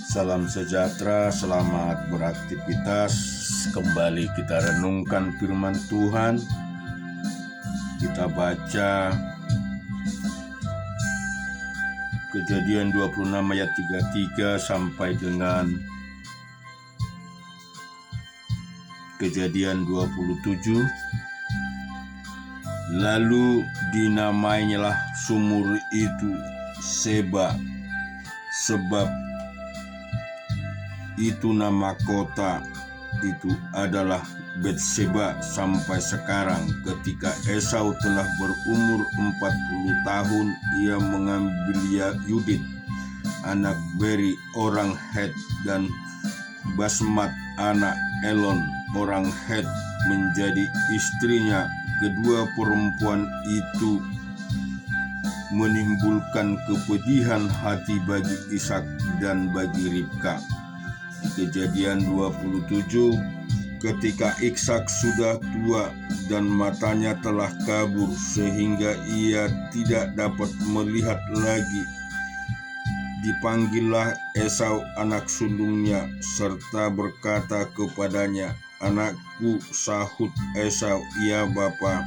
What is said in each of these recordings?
Salam sejahtera, selamat beraktivitas. Kembali kita renungkan firman Tuhan. Kita baca Kejadian 26 ayat 33 sampai dengan Kejadian 27. Lalu dinamainyalah sumur itu Seba, sebab itu nama kota itu adalah Betseba sampai sekarang. Ketika Esau telah berumur 40 tahun, ia mengambil Yudit, anak Beri orang Het, dan Basmat anak Elon orang Het menjadi istrinya. Kedua perempuan itu menimbulkan kepedihan hati bagi Ishak dan bagi Ribka. Kejadian 27, ketika Ishak sudah tua dan matanya telah kabur sehingga ia tidak dapat melihat lagi, dipanggillah Esau anak sulungnya serta berkata kepadanya, "Anakku," sahut Esau, "Ya Bapa."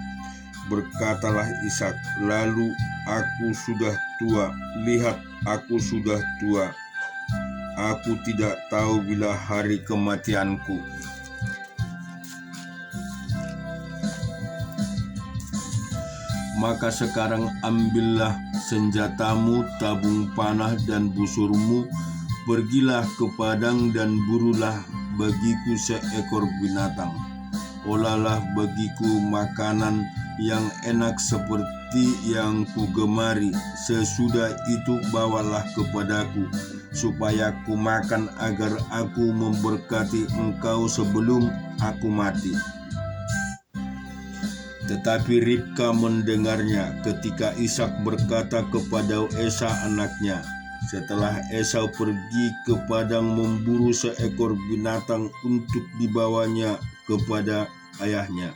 Berkatalah Ishak, "Lalu aku sudah tua, lihat aku sudah tua. Aku tidak tahu bila hari kematianku." Maka sekarang ambillah senjatamu, tabung panah dan busurmu, pergilah ke padang dan burulah bagiku seekor binatang. Olahlah bagiku makanan yang enak seperti yang kugemari. Sesudah itu bawalah kepadaku, supaya ku makan agar aku memberkati engkau sebelum aku mati." Tetapi Ribka mendengarnya ketika Ishak berkata kepada Esau anaknya, setelah Esau pergi ke padang memburu seekor binatang untuk dibawanya kepada ayahnya.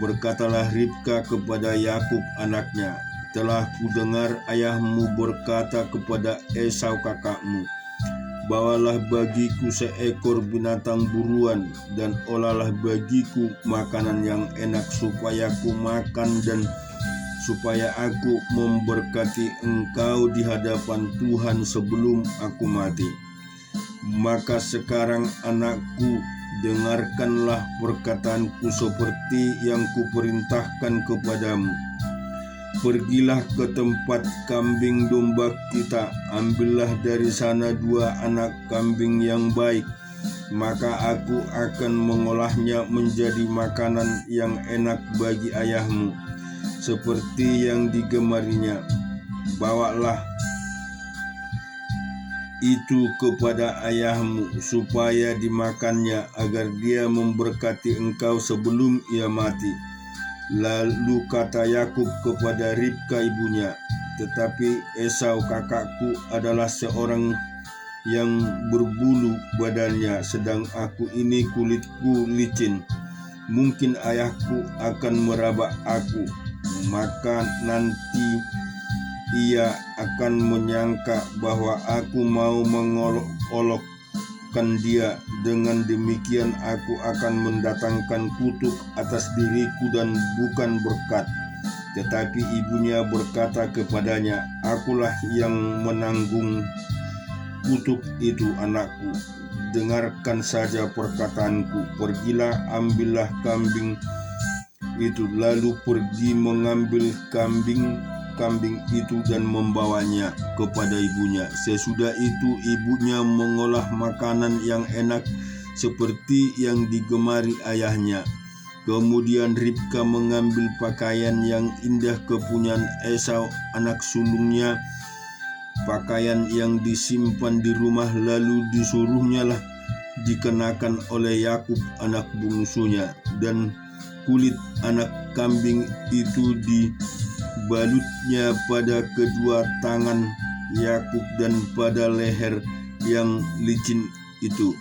Berkatalah Ribka kepada Yakub anaknya, "Telah kudengar ayahmu berkata kepada Esau kakakmu, 'Bawalah bagiku seekor binatang buruan dan olahlah bagiku makanan yang enak supaya ku makan dan supaya aku memberkati engkau di hadapan Tuhan sebelum aku mati.' Maka sekarang anakku, dengarkanlah perkataanku seperti yang kuperintahkan kepadamu. Pergilah ke tempat kambing domba kita, ambillah dari sana 2 anak kambing yang baik, maka aku akan mengolahnya menjadi makanan yang enak bagi ayahmu, seperti yang digemarinya. Bawalah itu kepada ayahmu supaya dimakannya, agar dia memberkati engkau sebelum ia mati." Lalu kata Yakub kepada Ribka ibunya, "Tetapi Esau kakakku adalah seorang yang berbulu badannya, sedang aku ini kulitku licin. Mungkin ayahku akan meraba aku, maka nanti ia akan menyangka bahwa aku mau mengolok-olokkan dia. Dengan demikian aku akan mendatangkan kutuk atas diriku dan bukan berkat." Tetapi ibunya berkata kepadanya, "Akulah yang menanggung kutuk itu, anakku. Dengarkan saja perkataanku. Pergilah, ambillah kambing itu." Lalu pergi mengambil kambing itu dan membawanya kepada ibunya. Sesudah itu ibunya mengolah makanan yang enak seperti yang digemari ayahnya. Kemudian Ribka mengambil pakaian yang indah kepunyaan Esau anak sulungnya, pakaian yang disimpan di rumah, lalu disuruhnyalah dikenakan oleh Yakub anak bungsunya, dan kulit anak kambing itu dibalutnya pada kedua tangan Yakub dan pada leher yang licin itu.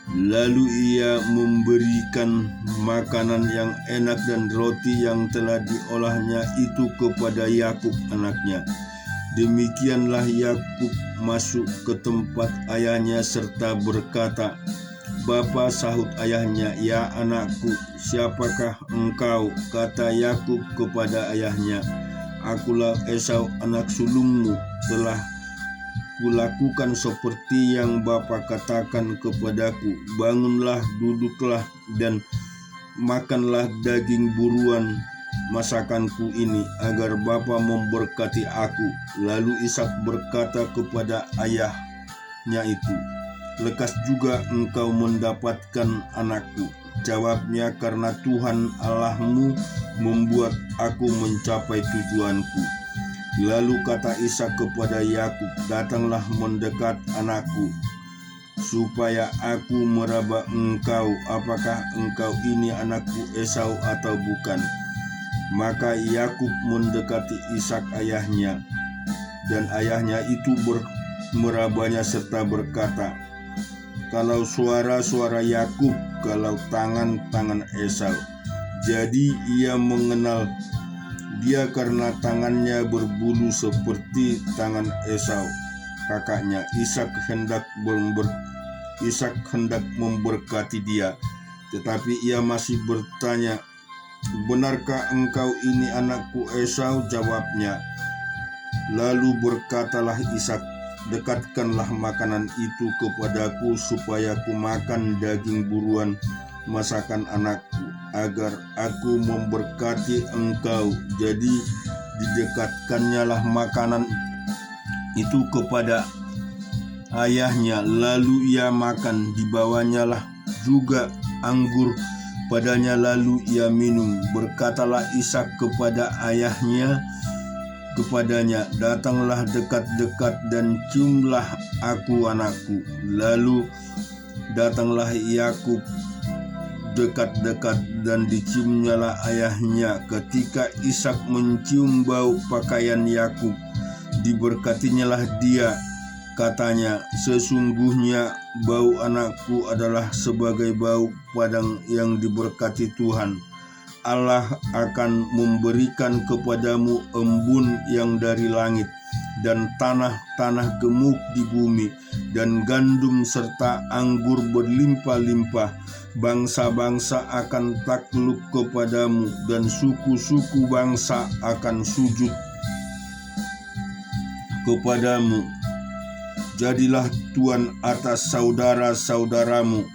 Lalu ia memberikan makanan yang enak dan roti yang telah diolahnya itu kepada Yakub anaknya. Demikianlah Yakub masuk ke tempat ayahnya serta berkata, "Bapa," sahut ayahnya, "Ya anakku, siapakah engkau?" Kata Yakub kepada ayahnya, "Akulah Esau anak sulungmu, telah kulakukan seperti yang bapa katakan kepadaku. Bangunlah, duduklah, dan makanlah daging buruan masakanku ini, agar bapa memberkati aku." Lalu Ishak berkata kepada ayahnya itu, "Lekas juga engkau mendapatkan anakku." Jawabnya, "Karena Tuhan Allahmu membuat aku mencapai tujuanku." Lalu kata Ishak kepada Yakub, "Datanglah mendekat anakku, supaya aku meraba engkau, apakah engkau ini anakku Esau atau bukan." Maka Yakub mendekati Ishak ayahnya, dan ayahnya itu merabanya serta berkata, "Kalau suara Yakub, kalau tangan Esau." Jadi ia mengenal dia karena tangannya berbulu seperti tangan Esau kakaknya. Ishak hendak memberkati dia, tetapi ia masih bertanya, "Benarkah engkau ini anakku Esau?" Jawabnya. Lalu berkatalah Ishak, "Dekatkanlah makanan itu kepadaku, supaya ku makan daging buruan masakan anakku, agar aku memberkati engkau." Jadi didekatkannya makanan itu kepada ayahnya, lalu ia makan. Dibawanyalah juga anggur padanya, lalu ia minum. Berkatalah Ishak kepada ayahnya kepadanya, "Datanglah dekat-dekat dan ciumlah aku anakku." Lalu datanglah Yakub dekat-dekat dan diciumnyalah ayahnya. Ketika Ishak mencium bau pakaian Yakub, diberkatinyalah dia. Katanya, "Sesungguhnya bau anakku adalah sebagai bau padang yang diberkati Tuhan. Allah akan memberikan kepadamu embun yang dari langit, dan tanah-tanah gemuk di bumi, dan gandum serta anggur berlimpah-limpah. Bangsa-bangsa akan takluk kepadamu, dan suku-suku bangsa akan sujud kepadamu. Jadilah tuan atas saudara-saudaramu,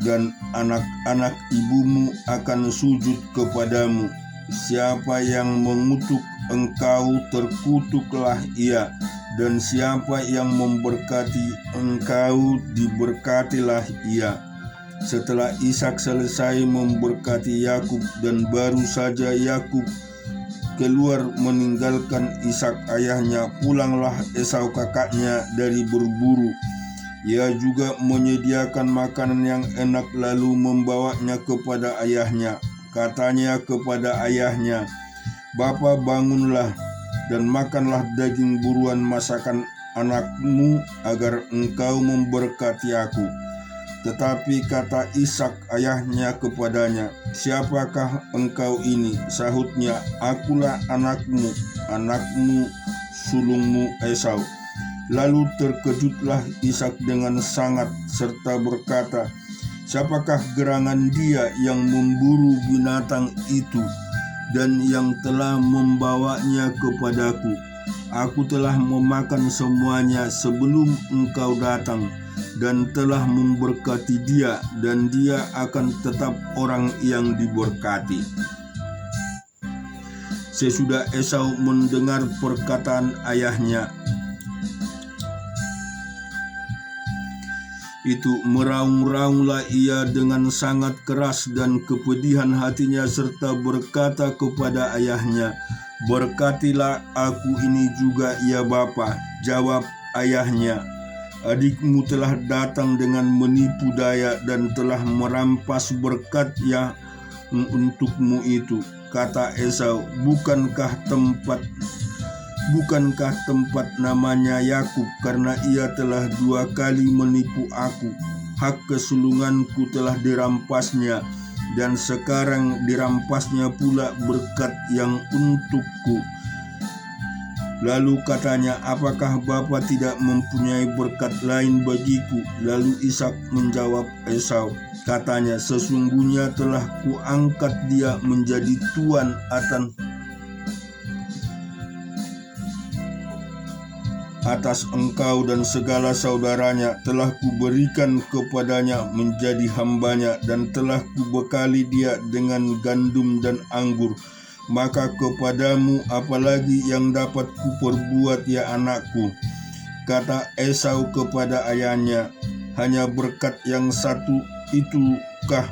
dan anak-anak ibumu akan sujud kepadamu. Siapa yang mengutuk engkau, terkutuklah ia, dan siapa yang memberkati engkau, diberkatilah ia." Setelah Ishak selesai memberkati Yakub, dan baru saja Yakub keluar meninggalkan Ishak ayahnya, pulanglah Esau kakaknya dari berburu. Ia juga menyediakan makanan yang enak, lalu membawanya kepada ayahnya. Katanya kepada ayahnya, "Bapa, bangunlah dan makanlah daging buruan masakan anakmu, agar engkau memberkati aku." Tetapi kata Ishak ayahnya kepadanya, "Siapakah engkau ini?" Sahutnya, "Akulah anakmu sulungmu Esau." Lalu terkejutlah Ishak dengan sangat, serta berkata, "Siapakah gerangan dia yang memburu binatang itu dan yang telah membawanya kepadaku? Aku telah memakan semuanya sebelum engkau datang, dan telah memberkati dia, dan dia akan tetap orang yang diberkati." Sesudah Esau mendengar perkataan ayahnya itu, meraung-raunglah ia dengan sangat keras dan kepedihan hatinya, serta berkata kepada ayahnya, "Berkatilah aku ini juga, ya Bapa." Jawab ayahnya, "Adikmu telah datang dengan menipu daya dan telah merampas berkat yang untukmu itu." Kata Esau, Bukankah tempat namanya Yakub, karena ia telah 2 kali menipu aku? Hak kesulunganku telah dirampasnya, dan sekarang dirampasnya pula berkat yang untukku." Lalu katanya, apakah Bapa tidak mempunyai berkat lain bagiku? Lalu Ishak menjawab Esau, katanya, sesungguhnya telah kuangkat dia menjadi tuan atas engkau dan segala saudaranya, telah kuberikan kepadanya menjadi hambanya, dan telah kubekali dia dengan gandum dan anggur. Maka kepadamu apalagi yang dapat kuperbuat, ya anakku? Kata Esau kepada ayahnya, hanya berkat yang satu itukah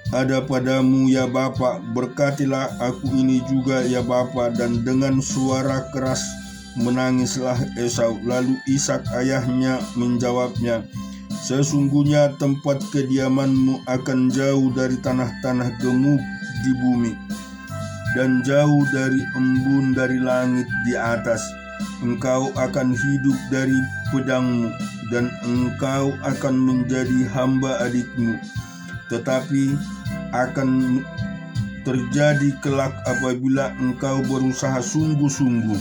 ada padamu, ya Bapa? Berkatilah aku ini juga, ya Bapa. Dan dengan suara keras menangislah Esau. Lalu Ishak ayahnya menjawabnya, sesungguhnya tempat kediamanmu akan jauh dari tanah-tanah gemuk di bumi, dan jauh dari embun dari langit di atas. Engkau akan hidup dari pedangmu, dan engkau akan menjadi hamba adikmu. Tetapi akan terjadi kelak apabila engkau berusaha sungguh-sungguh,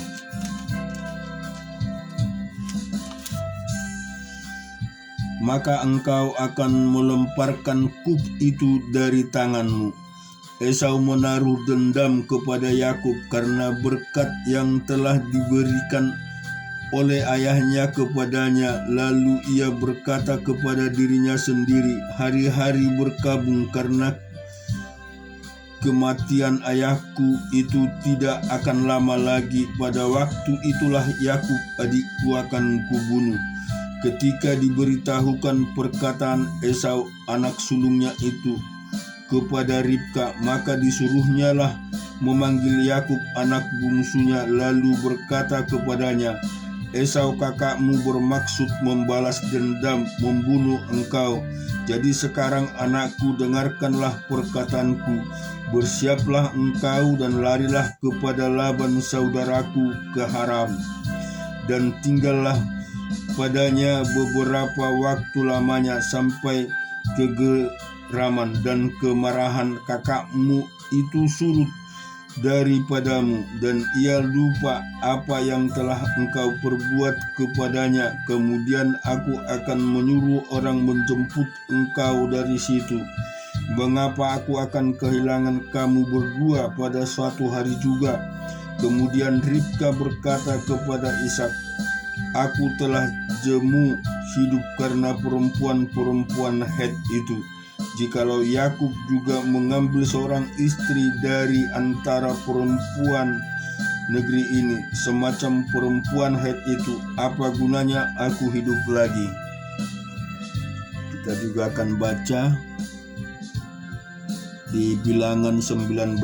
maka engkau akan melemparkan kuk itu dari tanganmu. Esau menaruh dendam kepada Yakub karena berkat yang telah diberikan oleh ayahnya kepadanya. Lalu ia berkata kepada dirinya sendiri, hari-hari berkabung karena kematian ayahku itu tidak akan lama lagi. Pada waktu itulah Yakub adikku akan kubunuh. Ketika diberitahukan perkataan Esau anak sulungnya itu kepada Ribka, maka disuruhnyalah memanggil Yakub anak bungsunya, lalu berkata kepadanya, Esau kakakmu bermaksud membalas dendam, membunuh engkau. Jadi sekarang anakku, dengarkanlah perkataanku. Bersiaplah engkau dan larilah kepada Laban saudaraku ke Haram, dan tinggallah padanya beberapa waktu lamanya, sampai kegeraman dan kemarahan kakakmu itu surut daripadamu, dan ia lupa apa yang telah engkau perbuat kepadanya. Kemudian aku akan menyuruh orang menjemput engkau dari situ. Mengapa aku akan kehilangan kamu berdua pada suatu hari juga? Kemudian Ribka berkata kepada Ishak, aku telah jemu hidup karena perempuan-perempuan Het itu. Jikalau Yakub juga mengambil seorang istri dari antara perempuan negeri ini, semacam perempuan Het itu, apa gunanya aku hidup lagi? Kita juga akan baca di Bilangan 19.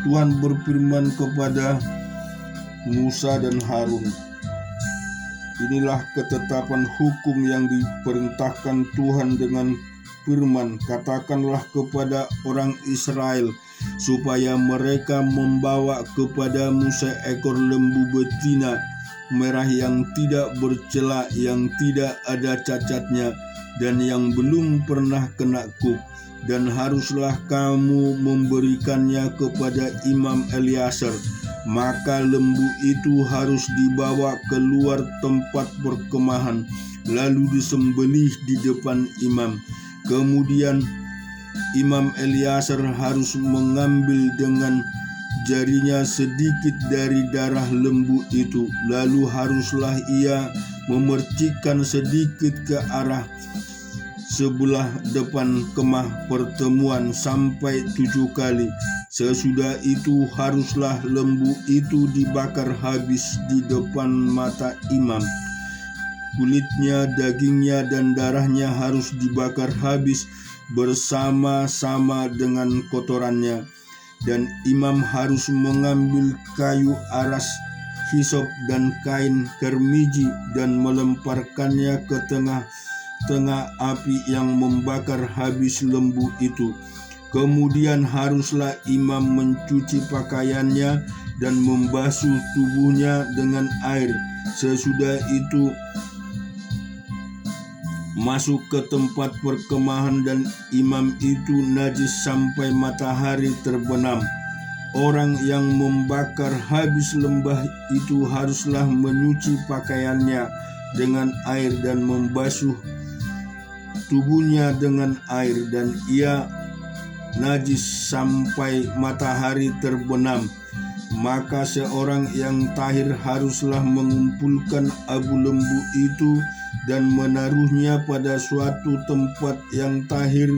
Tuhan berfirman kepada Musa dan Harun, inilah ketetapan hukum yang diperintahkan Tuhan dengan firman, katakanlah kepada orang Israel, supaya mereka membawa kepadamu seekor lembu betina merah yang tidak bercela, yang tidak ada cacatnya, dan yang belum pernah kena kuk. Dan haruslah kamu memberikannya kepada Imam Eliasar. Maka lembu itu harus dibawa keluar tempat perkemahan, lalu disembelih di depan imam. Kemudian Imam Eliasar harus mengambil dengan jarinya sedikit dari darah lembu itu, lalu haruslah ia memercikkan sedikit ke arah sebelah depan kemah pertemuan sampai 7 kali. Sesudah itu haruslah lembu itu dibakar habis di depan mata imam. Kulitnya, dagingnya, dan darahnya harus dibakar habis bersama-sama dengan kotorannya. Dan imam harus mengambil kayu aras, hisop, dan kain kermiji dan melemparkannya ke tengah api yang membakar habis lembu itu. Kemudian haruslah imam mencuci pakaiannya dan membasuh tubuhnya dengan air. Sesudah itu masuk ke tempat perkemahan, dan imam itu najis sampai matahari terbenam. orang yang membakar habis lembah itu haruslah menyuci pakaiannya dengan air dan membasuh tubuhnya dengan air, dan ia najis sampai matahari terbenam. Maka seorang yang tahir haruslah mengumpulkan abu lembu itu dan menaruhnya pada suatu tempat yang tahir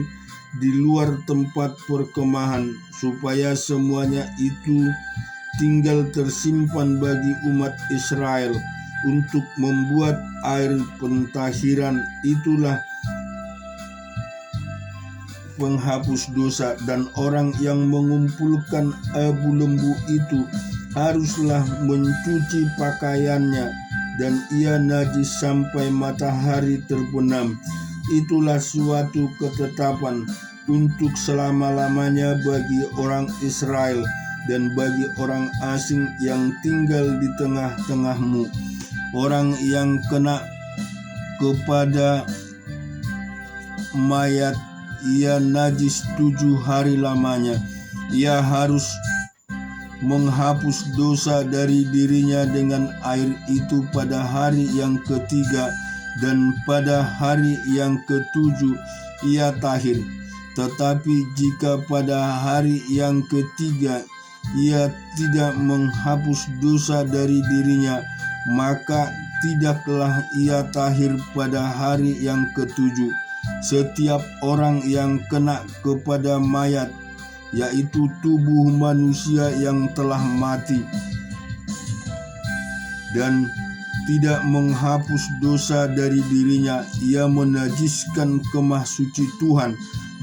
di luar tempat perkemahan, supaya semuanya itu tinggal tersimpan bagi umat Israel untuk membuat air pentahiran. Itulah penghapus dosa. Dan orang yang mengumpulkan abu lembu itu haruslah mencuci pakaiannya, dan ia najis sampai matahari terbenam. Itulah suatu ketetapan untuk selama-lamanya bagi orang Israel dan bagi orang asing yang tinggal di tengah-tengahmu. Orang yang kena kepada mayat, ia najis 7 hari lamanya. Ia harus menghapus dosa dari dirinya dengan air itu pada hari yang ketiga, dan pada hari yang ketujuh ia tahir. Tetapi jika pada hari yang ketiga ia tidak menghapus dosa dari dirinya, maka tidaklah ia tahir pada hari yang ketujuh. Setiap orang yang kena kepada mayat, yaitu tubuh manusia yang telah mati, dan tidak menghapus dosa dari dirinya, ia menajiskan kemah suci Tuhan,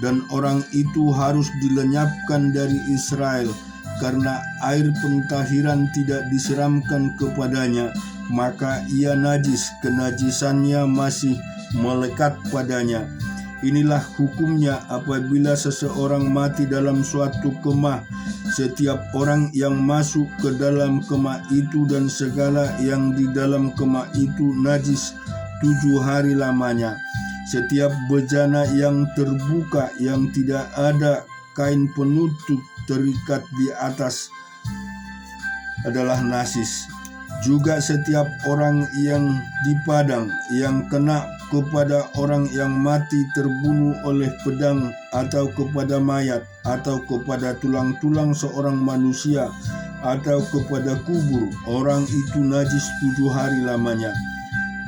dan orang itu harus dilenyapkan dari Israel, karena air pentahiran tidak disiramkan kepadanya. Maka ia najis, kenajisannya masih melekat padanya. Inilah hukumnya apabila seseorang mati dalam suatu kemah. Setiap orang yang masuk ke dalam kemah itu dan segala yang di dalam kemah itu najis 7 hari lamanya. Setiap bejana yang terbuka yang tidak ada kain penutup terikat di atas adalah najis. Juga setiap orang yang di padang yang kena kepada orang yang mati terbunuh oleh pedang, atau kepada mayat, atau kepada tulang-tulang seorang manusia, atau kepada kubur, orang itu najis 7 hari lamanya.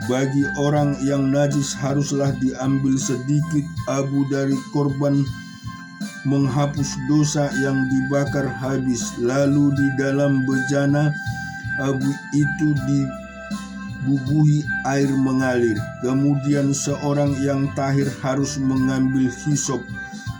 Bagi orang yang najis haruslah diambil sedikit abu dari korban menghapus dosa yang dibakar habis, lalu di dalam bejana abu itu dibubuhi air mengalir. Kemudian seorang yang tahir harus mengambil hisop,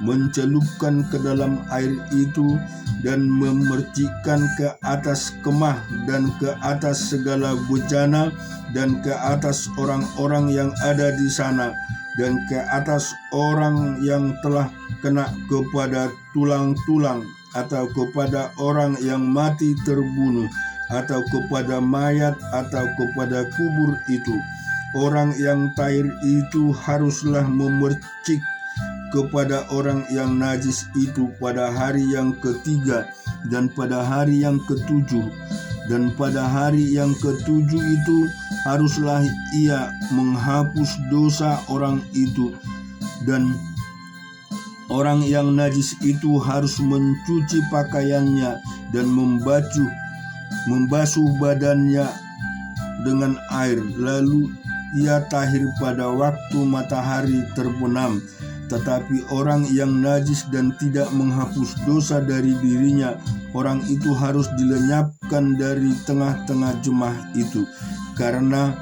mencelupkan ke dalam air itu, dan memercikkan ke atas kemah dan ke atas segala bejana dan ke atas orang-orang yang ada di sana, dan ke atas orang yang telah kena kepada tulang-tulang, atau kepada orang yang mati terbunuh, atau kepada mayat, atau kepada kubur itu. Orang yang tahir itu haruslah memercik kepada orang yang najis itu pada hari yang ketiga dan pada hari yang ketujuh. Dan pada hari yang ketujuh itu haruslah ia menghapus dosa orang itu. Dan orang yang najis itu harus mencuci pakaiannya dan membasuh badannya dengan air, lalu ia tahir pada waktu matahari terbenam. Tetapi orang yang najis dan tidak menghapus dosa dari dirinya, orang itu harus dilenyapkan dari tengah-tengah jemaah itu, karena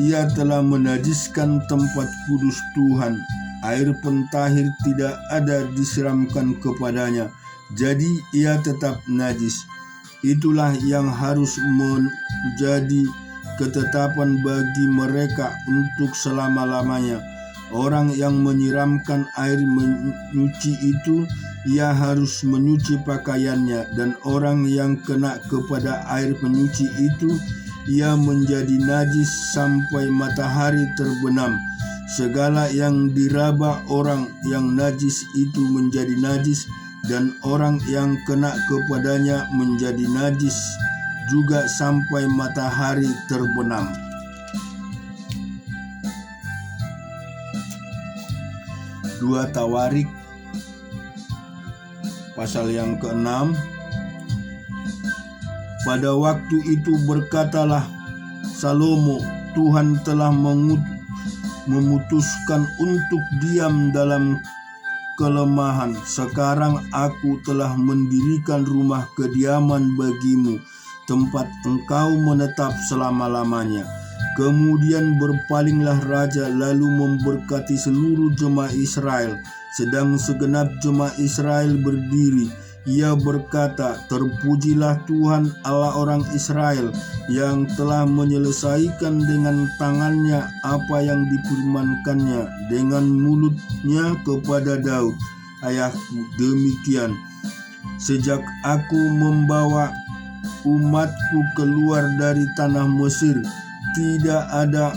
ia telah menajiskan tempat kudus Tuhan. Air pentahir tidak ada disiramkan kepadanya, jadi ia tetap najis. Itulah yang harus menjadi ketetapan bagi mereka untuk selama-lamanya. Orang yang menyiramkan air menyuci itu, ia harus menyuci pakaiannya, dan orang yang kena kepada air penyuci itu, ia menjadi najis sampai matahari terbenam. Segala yang diraba orang yang najis itu menjadi najis, dan orang yang kena kepadanya menjadi najis juga sampai matahari terbenam. Dua Tawarik pasal yang ke-6. Pada waktu itu berkatalah Salomo, Tuhan telah memutuskan untuk diam dalam kelemahan. Sekarang aku telah mendirikan rumah kediaman bagimu, tempat engkau menetap selama-lamanya. Kemudian berpalinglah raja lalu memberkati seluruh jemaah Israel. Sedang segenap jemaah Israel berdiri, ia berkata, terpujilah Tuhan Allah orang Israel yang telah menyelesaikan dengan tangannya apa yang difirmankannya dengan mulutnya kepada Daud ayahku. Demikian, sejak aku membawa umatku keluar dari tanah Mesir, tidak ada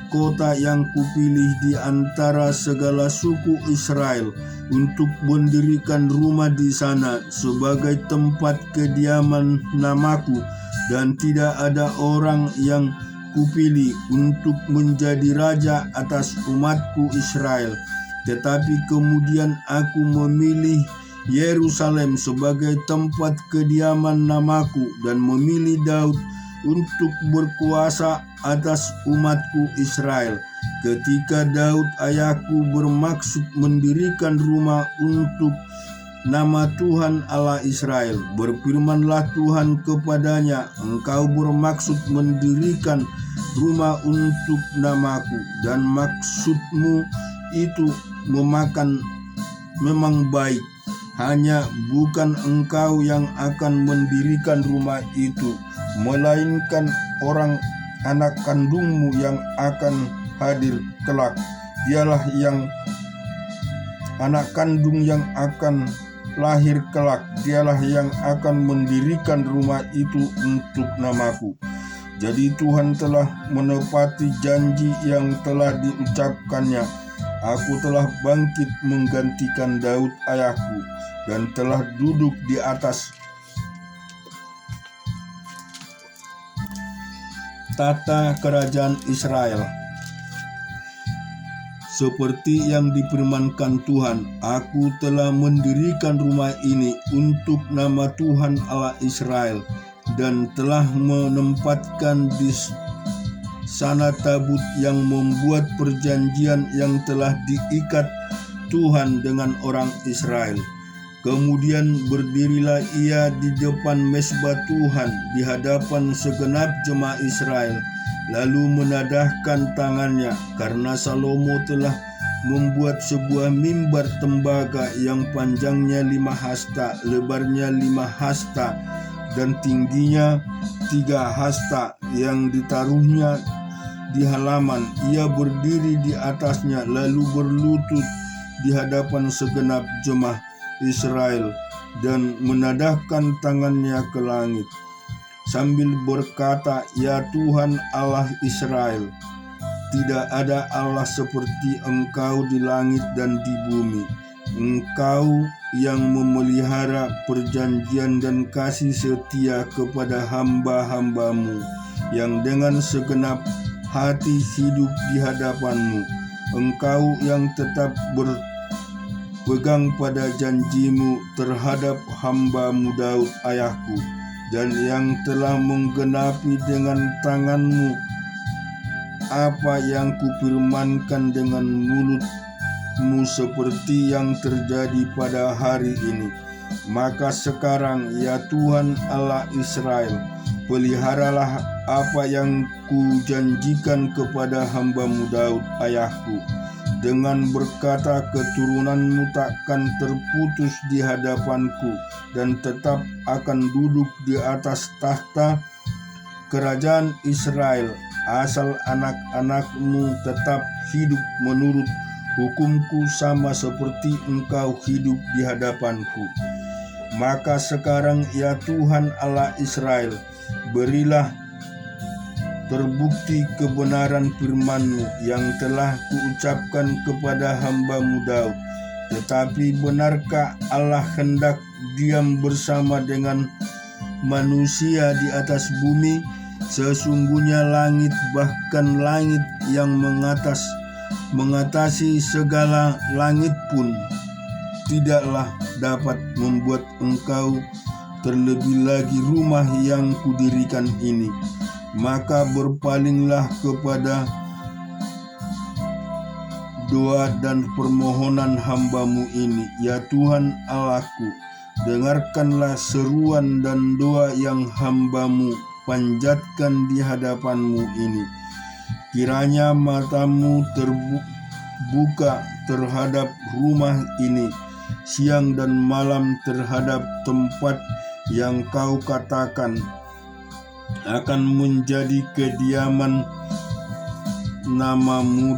kota yang kupilih di antara segala suku Israel untuk mendirikan rumah di sana sebagai tempat kediaman namaku, dan tidak ada orang yang kupilih untuk menjadi raja atas umatku Israel. Tetapi kemudian aku memilih Yerusalem sebagai tempat kediaman namaku dan memilih Daud untuk berkuasa atas umatku Israel. Ketika Daud ayahku bermaksud mendirikan rumah untuk nama Tuhan Allah Israel, berfirmanlah Tuhan kepadanya, engkau bermaksud mendirikan rumah untuk namaku, dan maksudmu itu memang baik. Hanya bukan engkau yang akan mendirikan rumah itu, melainkan anak kandungmu yang akan hadir kelak. Dialah yang anak kandung yang akan lahir kelak, dialah yang akan mendirikan rumah itu untuk namaku. Jadi Tuhan telah menepati janji yang telah diucapkannya. Aku telah bangkit menggantikan Daud ayahku dan telah duduk di atas tata kerajaan Israel. Seperti yang difirmankan Tuhan, aku telah mendirikan rumah ini untuk nama Tuhan Allah Israel dan telah menempatkan di sana tabut yang membuat perjanjian yang telah diikat Tuhan dengan orang Israel. Kemudian berdirilah ia di depan mezbah Tuhan di hadapan segenap jemaah Israel, lalu menadahkan tangannya, karena Salomo telah membuat sebuah mimbar tembaga yang panjangnya 5 hasta, lebarnya 5 hasta, dan tingginya 3 hasta, yang ditaruhnya di halaman. Ia berdiri di atasnya lalu berlutut di hadapan segenap jemaah Israel dan menadahkan tangannya ke langit sambil berkata, ya Tuhan Allah Israel, tidak ada Allah seperti Engkau di langit dan di bumi. Engkau yang memelihara perjanjian dan kasih setia kepada hamba-hambamu yang dengan segenap hati hidup di hadapanmu. Engkau yang tetap berpegang pada janjimu terhadap hambamu Daud ayahku, dan yang telah menggenapi dengan tanganmu apa yang kufirmankan dengan mulutmu, seperti yang terjadi pada hari ini. Maka sekarang, ya Tuhan Allah Israel, peliharalah apa yang kujanjikan kepada hambamu Daud ayahku, dengan berkata, keturunanmu takkan terputus di hadapanku dan tetap akan duduk di atas tahta kerajaan Israel, asal anak-anakmu tetap hidup menurut hukumku sama seperti engkau hidup di hadapanku. Maka sekarang, ya Tuhan Allah Israel, berilah terbukti kebenaran firman-Mu yang telah kuucapkan kepada hamba-Mu Daud, Tetapi benarkah Allah hendak diam bersama dengan manusia di atas bumi? Sesungguhnya langit, bahkan langit yang mengatasi segala langit pun tidaklah dapat membuat engkau, terlebih lagi rumah yang kudirikan ini. Maka berpalinglah kepada doa dan permohonan hambamu ini, ya Tuhan Allahku. Dengarkanlah seruan dan doa yang hambamu panjatkan di hadapanmu ini. Kiranya matamu terbuka terhadap rumah ini, siang dan malam terhadap tempat yang kau katakan akan menjadi kediaman namamu.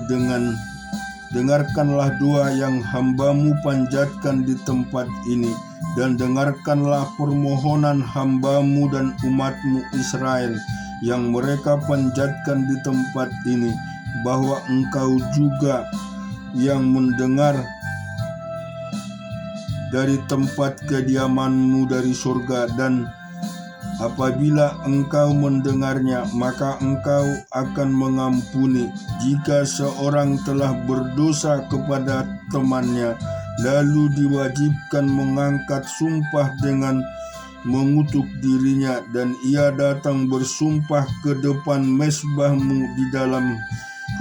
Dengarkanlah doa yang hambamu panjatkan di tempat ini, dan dengarkanlah permohonan hambamu dan umatmu Israel yang mereka panjatkan di tempat ini, bahwa engkau juga yang mendengar dari tempat kediamanmu dari surga. Dan apabila engkau mendengarnya, maka engkau akan mengampuni. Jika seorang telah berdosa kepada temannya, lalu diwajibkan mengangkat sumpah dengan mengutuk dirinya, dan ia datang bersumpah ke depan mezbahmu di dalam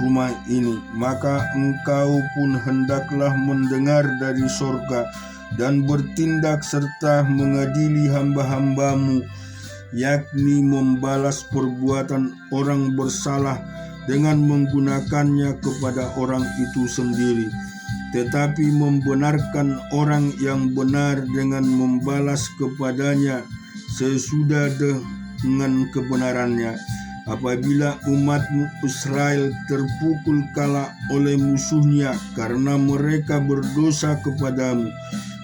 rumah ini, maka engkau pun hendaklah mendengar dari surga dan bertindak serta mengadili hamba-hambamu, yakni membalas perbuatan orang bersalah dengan menggunakannya kepada orang itu sendiri, tetapi membenarkan orang yang benar dengan membalas kepadanya sesudah dengan kebenarannya. Apabila umatmu Israel terpukul kalah oleh musuhnya karena mereka berdosa kepadamu,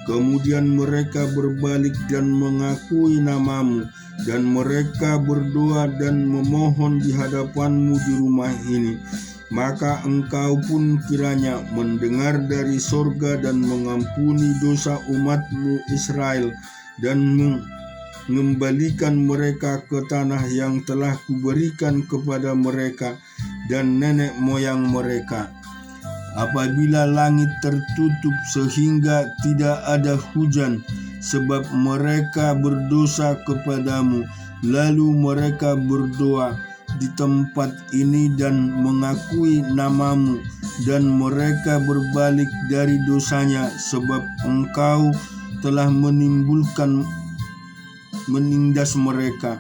kemudian mereka berbalik dan mengakui namamu, dan mereka berdoa dan memohon di hadapanmu di rumah ini, maka engkau pun kiranya mendengar dari sorga dan mengampuni dosa umatmu Israel, dan mengembalikan mereka ke tanah yang telah kuberikan kepada mereka dan nenek moyang mereka. Apabila langit tertutup sehingga tidak ada hujan, sebab mereka berdosa kepadamu, lalu mereka berdoa di tempat ini dan mengakui namamu, dan mereka berbalik dari dosanya, sebab engkau telah menindas mereka,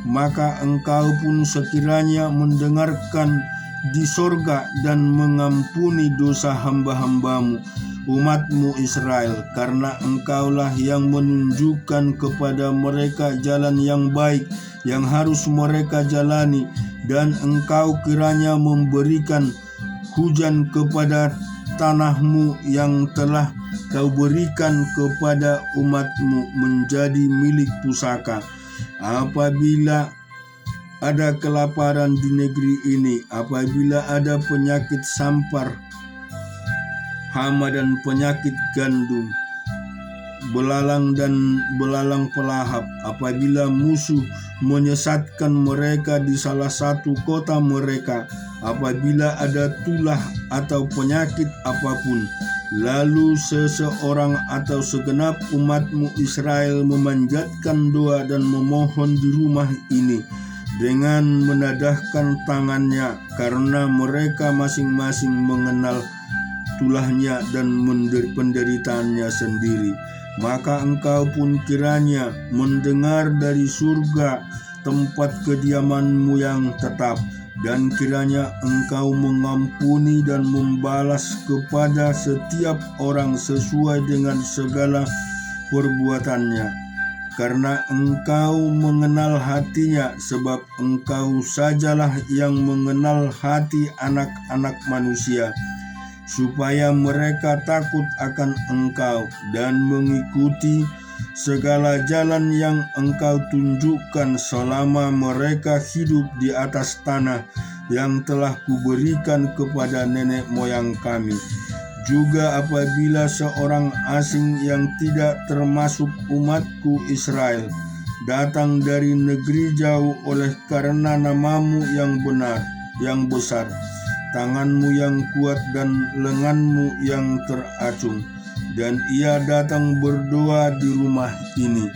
maka engkau pun sekiranya mendengarkan di sorga dan mengampuni dosa hamba-hambamu umatmu Israel, karena engkaulah yang menunjukkan kepada mereka jalan yang baik yang harus mereka jalani, dan engkau kiranya memberikan hujan kepada tanahmu yang telah kau berikan kepada umatmu menjadi milik pusaka. Apabila ada kelaparan di negeri ini, apabila ada penyakit sampar, hama dan penyakit gandum, belalang dan belalang pelahap, apabila musuh menyesatkan mereka di salah satu kota mereka, apabila ada tulah atau penyakit apapun, lalu seseorang atau segenap umatmu Israel memanjatkan doa dan memohon di rumah ini dengan menadahkan tangannya, karena mereka masing-masing mengenal tulahnya dan penderitaannya sendiri, maka engkau pun kiranya mendengar dari surga tempat kediamanmu yang tetap, dan kiranya engkau mengampuni dan membalas kepada setiap orang sesuai dengan segala perbuatannya, karena engkau mengenal hatinya, sebab engkau sajalah yang mengenal hati anak-anak manusia, supaya mereka takut akan engkau dan mengikuti segala jalan yang engkau tunjukkan selama mereka hidup di atas tanah yang telah kuberikan kepada nenek moyang kami. Juga apabila seorang asing yang tidak termasuk umatku Israel datang dari negeri jauh oleh karena namamu yang benar, yang besar, tanganmu yang kuat dan lenganmu yang teracung, dan ia datang berdoa di rumah ini,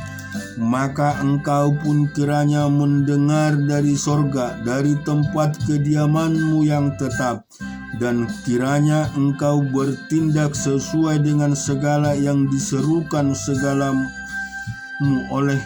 maka engkau pun kiranya mendengar dari sorga, dari tempat kediamanmu yang tetap, dan kiranya engkau bertindak sesuai dengan segala yang diserukan segalamu oleh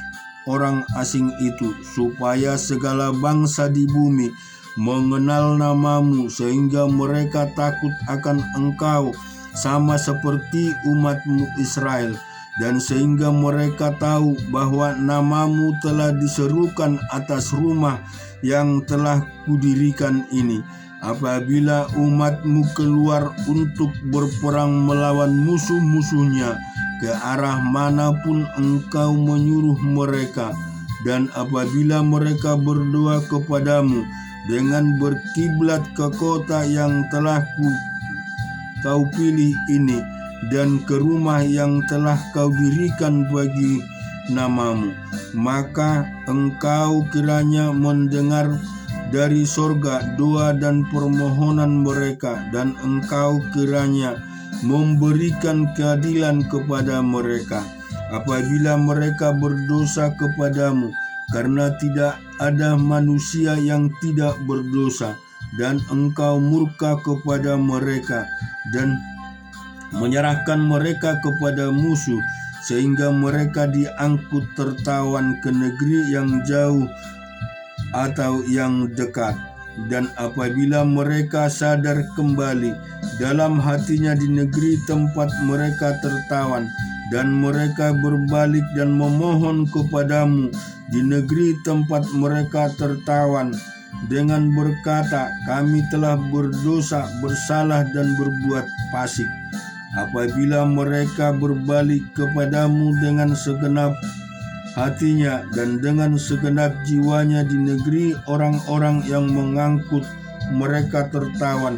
orang asing itu, supaya segala bangsa di bumi mengenal namamu, sehingga mereka takut akan engkau sama seperti umatmu Israel, dan sehingga mereka tahu bahwa namamu telah diserukan atas rumah yang telah kudirikan ini. Apabila umatmu keluar untuk berperang melawan musuh-musuhnya ke arah manapun engkau menyuruh mereka, dan apabila mereka berdoa kepadamu dengan berkiblat ke kota yang telah kau pilih ini, dan ke rumah yang telah kau dirikan bagi namamu, maka engkau kiranya mendengar dari sorga doa dan permohonan mereka, dan engkau kiranya memberikan keadilan kepada mereka apabila mereka berdosa kepadamu, karena tidak ada manusia yang tidak berdosa, dan engkau murka kepada mereka dan menyerahkan mereka kepada musuh, sehingga mereka diangkut tertawan ke negeri yang jauh atau yang dekat. Dan apabila mereka sadar kembali dalam hatinya di negeri tempat mereka tertawan, dan mereka berbalik dan memohon kepadamu di negeri tempat mereka tertawan dengan berkata, kami telah berdosa, bersalah dan berbuat fasik. Apabila mereka berbalik kepadamu dengan segenap hatinya dan dengan segenap jiwanya di negeri orang-orang yang mengangkut mereka tertawan,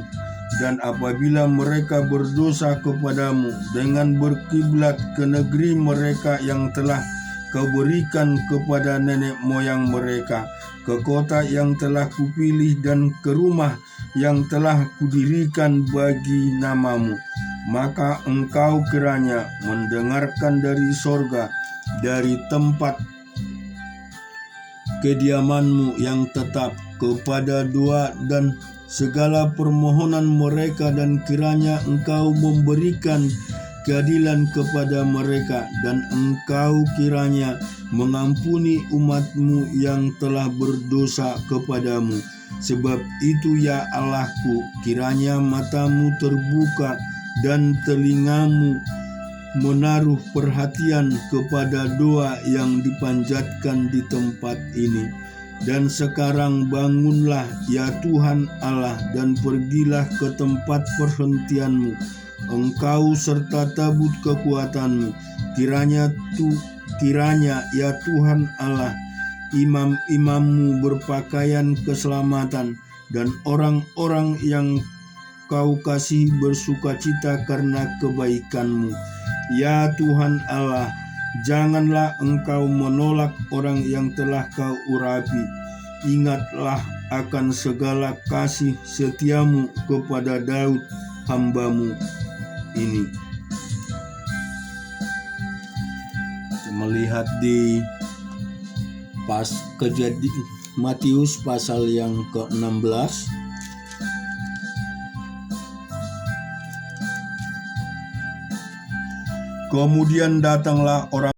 dan apabila mereka berdosa kepadamu dengan berkiblat ke negeri mereka yang telah kau berikan kepada nenek moyang mereka, ke kota yang telah kupilih dan ke rumah yang telah kudirikan bagi namamu, maka engkau kiranya mendengarkan dari sorga, dari tempat kediamanmu yang tetap, kepada doa dan segala permohonan mereka, dan kiranya engkau memberikan keadilan kepada mereka, dan engkau kiranya mengampuni umatmu yang telah berdosa kepadamu. Sebab itu ya Allahku, kiranya matamu terbuka dan telingamu menaruh perhatian kepada doa yang dipanjatkan di tempat ini. Dan sekarang bangunlah ya Tuhan Allah, dan pergilah ke tempat perhentianmu, engkau serta tabut kekuatanmu. Kiranya ya Tuhan Allah, imam-imammu berpakaian keselamatan, dan orang-orang yang kau kasih bersukacita karena kebaikanmu. Ya Tuhan Allah, janganlah engkau menolak orang yang telah kau urapi. Ingatlah akan segala kasih setiamu kepada Daud hambamu ini. Melihat di Matius pasal yang ke-16. Kemudian datanglah orang